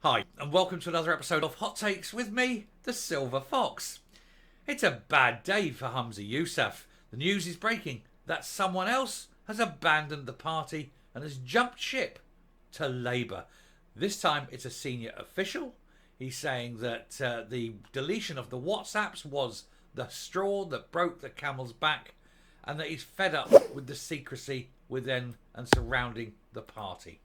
Hi, and welcome to another episode of Hot Takes with me, the Silver Fox. It's a bad day for Humza Yousaf. The news is breaking that someone else has abandoned the party and has jumped ship to Labour. This time it's a senior official. He's saying that the deletion of the WhatsApps was the straw that broke the camel's back, and that he's fed up with the secrecy within and surrounding the party.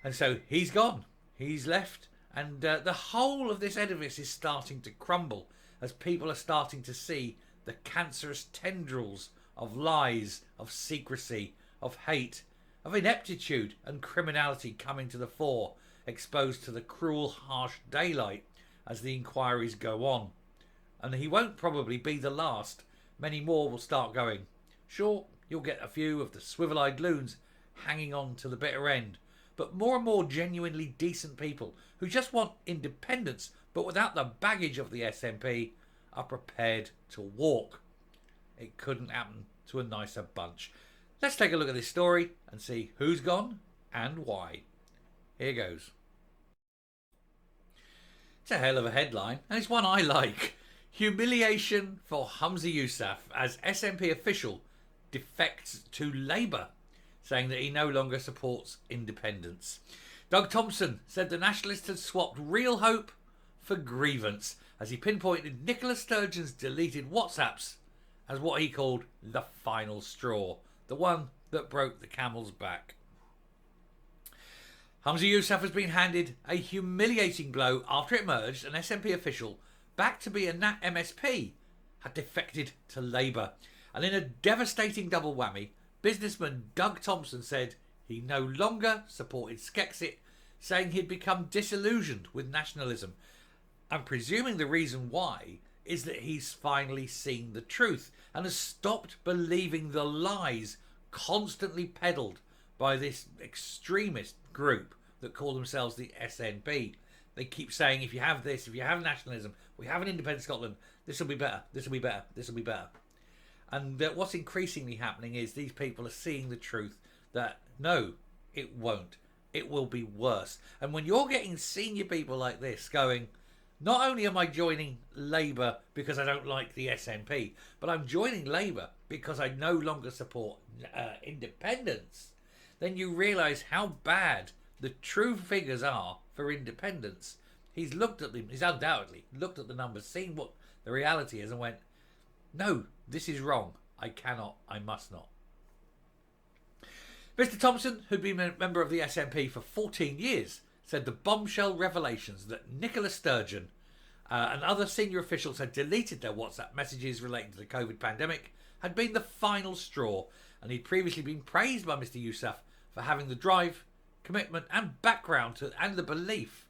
And so he's gone. He's left, and the whole of this edifice is starting to crumble as people are starting to see the cancerous tendrils of lies, of secrecy, of hate, of ineptitude and criminality coming to the fore, exposed to the cruel, harsh daylight as the inquiries go on. And he won't probably be the last. Many more will start going. Sure, you'll get a few of the swivel-eyed loons hanging on to the bitter end, but more and more genuinely decent people who just want independence but without the baggage of the SNP are prepared to walk. It couldn't happen to a nicer bunch. Let's take a look at this story and see who's gone and why. Here goes. It's a hell of a headline, and it's one I like. Humiliation for Humza Yousaf as SNP official defects to Labour, saying that he no longer supports independence. Doug Thompson said the Nationalists had swapped real hope for grievance as he pinpointed Nicola Sturgeon's deleted WhatsApps as what he called the final straw, the one that broke the camel's back. Humza Yousaf has been handed a humiliating blow after it emerged an SNP official, back to be a Nat MSP, had defected to Labour. And in a devastating double whammy, businessman Doug Thompson said he no longer supported Skexit, saying he'd become disillusioned with nationalism. I'm presuming the reason why is that he's finally seen the truth and has stopped believing the lies constantly peddled by this extremist group that call themselves the SNP. They keep saying, if you have this, if you have nationalism, we have an independent Scotland, this will be better, this will be better, this will be better. And what's increasingly happening is these people are seeing the truth that no, it won't. It will be worse. And when you're getting senior people like this going, not only am I joining Labour because I don't like the SNP, but I'm joining Labour because I no longer support independence, then you realise how bad the true figures are for independence. He's looked at them, he's undoubtedly looked at the numbers, seen what the reality is and went, no, this is wrong. I cannot, I must not. Mr. Thompson, who'd been a member of the SNP for 14 years, said the bombshell revelations that Nicola Sturgeon and other senior officials had deleted their WhatsApp messages relating to the COVID pandemic had been the final straw, and he'd previously been praised by Mr. Yousaf for having the drive, commitment and background and the belief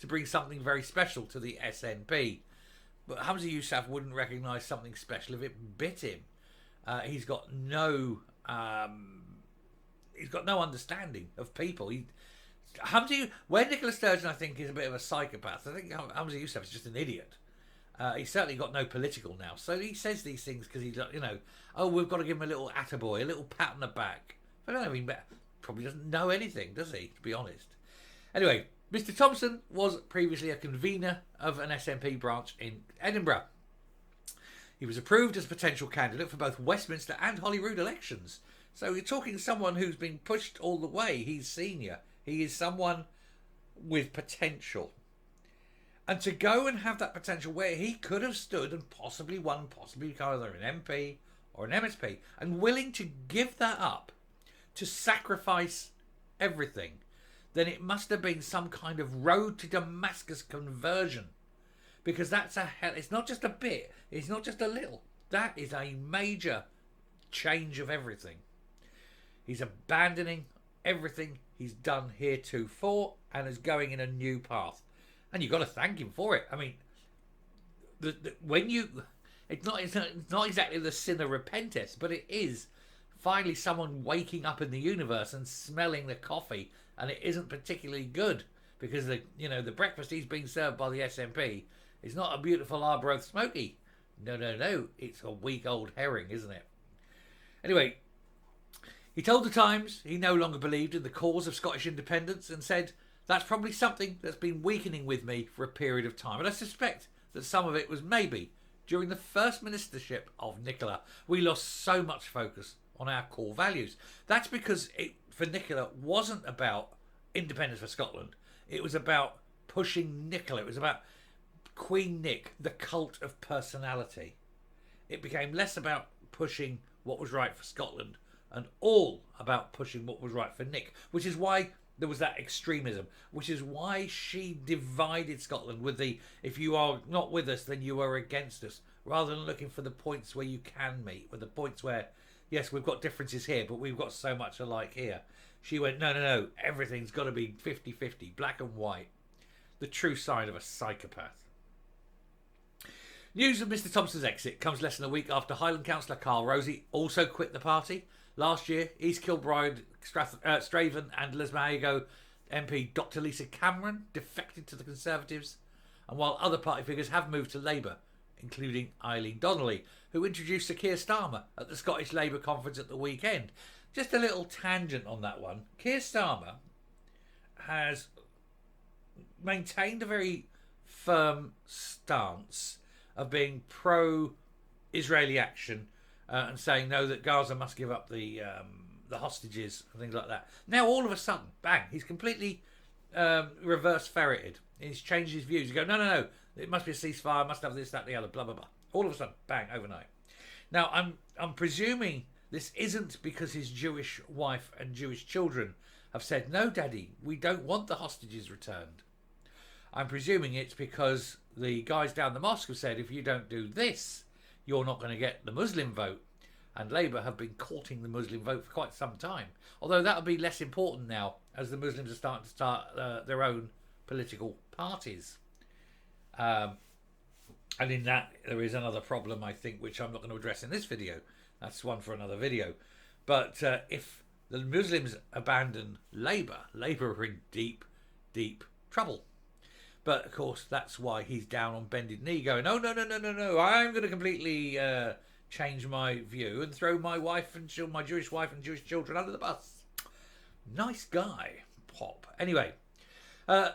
to bring something very special to the SNP. But Humza Yousaf wouldn't recognise something special if it bit him. He's got no understanding of people. Where Nicola Sturgeon, I think, is a bit of a psychopath, I think Humza Yousaf is just an idiot. He's certainly got no political now. So he says these things because he's like, oh, we've got to give him a little attaboy, a little pat on the back. I don't know if he probably doesn't know anything, does he, to be honest? Anyway, Mr. Thompson was previously a convener of an SNP branch in Edinburgh. He was approved as a potential candidate for both Westminster and Holyrood elections. So you're talking someone who's been pushed all the way. He's senior. He is someone with potential. And to go and have that potential where he could have stood and possibly won, possibly become either an MP or an MSP, and willing to give that up, to sacrifice everything, then it must have been some kind of road to Damascus conversion. Because that's it's not just a bit, it's not just a little. That is a major change of everything. He's abandoning everything he's done heretofore and is going in a new path. And you've got to thank him for it. I mean, it's not exactly the sin of repentance, but it is finally someone waking up in the universe and smelling the coffee, and it isn't particularly good because the breakfast he's being served by the SNP is not a beautiful arbor oath smoky. No, it's a weak old herring, isn't it? Anyway, he told the Times he no longer believed in the cause of Scottish independence and said That's probably something that's been weakening with me for a period of time, and I suspect that some of it was maybe during the first ministership of Nicola. We lost so much focus on our core values. That's because it, for Nicola, wasn't about independence for Scotland. It was about pushing Nicola. It was about Queen Nick, the cult of personality. It became less about pushing what was right for Scotland and all about pushing what was right for Nick, which is why there was that extremism, which is why she divided Scotland with the if you are not with us, then you are against us, rather than looking for the points where you can meet, with the points where, yes, we've got differences here, but we've got so much alike here. She went, no, everything's got to be 50-50, black and white. The true sign of a psychopath. News of Mr Thompson's exit comes less than a week after Highland councillor Carl Rosey also quit the party. Last year, East Kilbride, Straven and Lesmahago MP Dr Lisa Cameron defected to the Conservatives, and while other party figures have moved to Labour, including Eileen Donnelly, who introduced Sir Keir Starmer at the Scottish Labour conference at the weekend. Just a little tangent on that one. Keir Starmer has maintained a very firm stance of being pro-Israeli action and saying no, that Gaza must give up the hostages and things like that. Now all of a sudden, bang, he's completely reverse ferreted. He's changed his views. You go, no, it must be a ceasefire, must have this, that, the other, blah blah blah. All of a sudden, bang, overnight. Now I'm presuming this isn't because his Jewish wife and Jewish children have said, no, Daddy, we don't want the hostages returned. I'm presuming it's because the guys down the mosque have said, if you don't do this, you're not going to get the Muslim vote. And Labour have been courting the Muslim vote for quite some time. Although that'll be less important now, as the Muslims are starting to start their own political parties. And in that, there is another problem, I think, which I'm not going to address in this video. That's one for another video. But if the Muslims abandon Labour, Labour are in deep, deep trouble. But, of course, that's why he's down on bended knee going, oh, no, I'm going to completely change my view and throw my wife and my Jewish wife and Jewish children under the bus. Nice guy, Pop. Anyway, a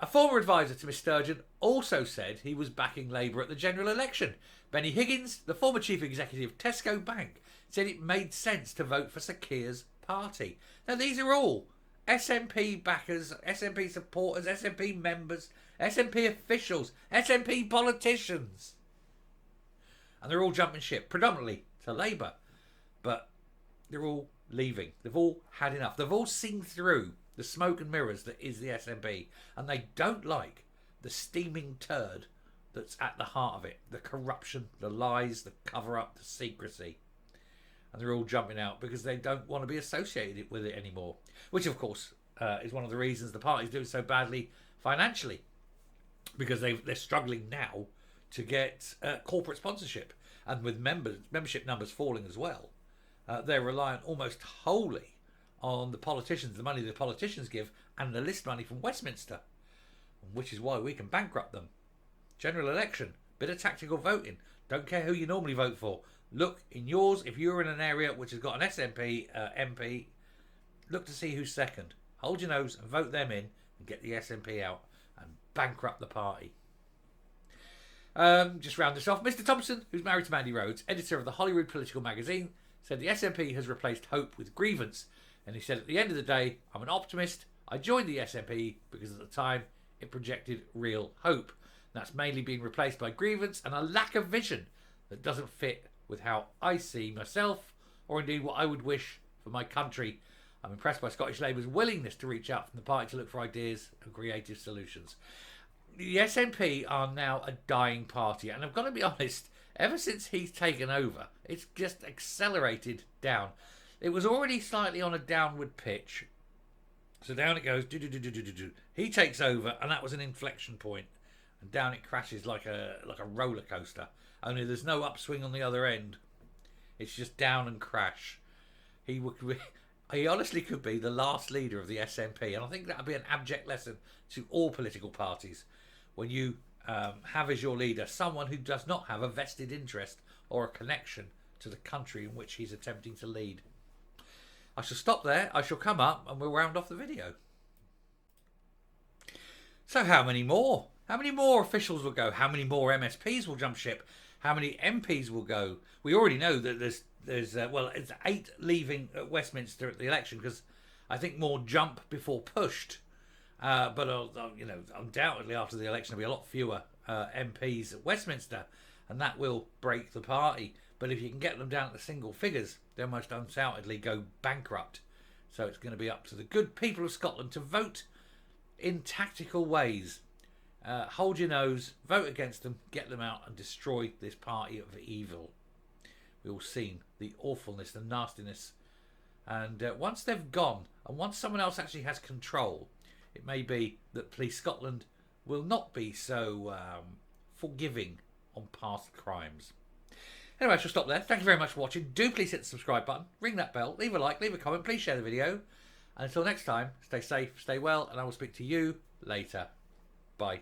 former advisor to Miss Sturgeon also said he was backing Labour at the general election. Benny Higgins, the former chief executive of Tesco Bank, said it made sense to vote for Sir Keir's party. Now, these are all SNP backers, SNP supporters, SNP members, SNP officials, SNP politicians. And they're all jumping ship, predominantly to Labour. But they're all leaving. They've all had enough. They've all seen through the smoke and mirrors that is the SNP. And they don't like the steaming turd that's at the heart of it. The corruption, the lies, the cover-up, the secrecy. And they're all jumping out because they don't want to be associated with it anymore. Which, of course, is one of the reasons the party's doing so badly financially. Because they're struggling now to get corporate sponsorship. And with membership numbers falling as well, they're reliant almost wholly on the politicians, the money the politicians give, and the list money from Westminster. Which is why we can bankrupt them. General election, bit of tactical voting. Don't care who you normally vote for. Look in yours, if you're in an area which has got an SNP MP, look to see who's second. Hold your nose and vote them in and get the SNP out and bankrupt the party. Just round this off, Mr Thompson, who's married to Mandy Rhodes, editor of the Hollywood Political Magazine, said the SNP has replaced hope with grievance. And he said, at the end of the day, I'm an optimist. I joined the SNP because at the time it projected real hope. And that's mainly being replaced by grievance and a lack of vision that doesn't fit with how I see myself, or indeed what I would wish for my country. I'm impressed by Scottish Labour's willingness to reach out from the party to look for ideas and creative solutions. The SNP are now a dying party, and I've got to be honest, ever since he's taken over, it's just accelerated down. It was already slightly on a downward pitch, so down it goes. He takes over, and that was an inflection point, and down it crashes like a roller coaster. Only there's no upswing on the other end. It's just down and crash. He honestly could be the last leader of the SNP, and I think that would be an abject lesson to all political parties. When you have as your leader someone who does not have a vested interest or a connection to the country in which he's attempting to lead. I shall stop there. I shall come up and we'll round off the video. So how many more? How many more officials will go? How many more MSPs will jump ship? How many MPs will go? We already know that there's well, it's 8 leaving at Westminster at the election, because I think more jump before pushed. But you know, undoubtedly after the election there'll be a lot fewer MPs at Westminster, and that will break the party. But if you can get them down to single figures, they'll most undoubtedly go bankrupt. So it's going to be up to the good people of Scotland to vote in tactical ways. Hold your nose, vote against them, get them out and destroy this party of evil. We've all seen the awfulness, the nastiness. And once they've gone, and once someone else actually has control, it may be that Police Scotland will not be so forgiving on past crimes. Anyway, I shall stop there. Thank you very much for watching. Do please hit the subscribe button, ring that bell, leave a like, leave a comment, please share the video. And until next time, stay safe, stay well, and I will speak to you later. Bye.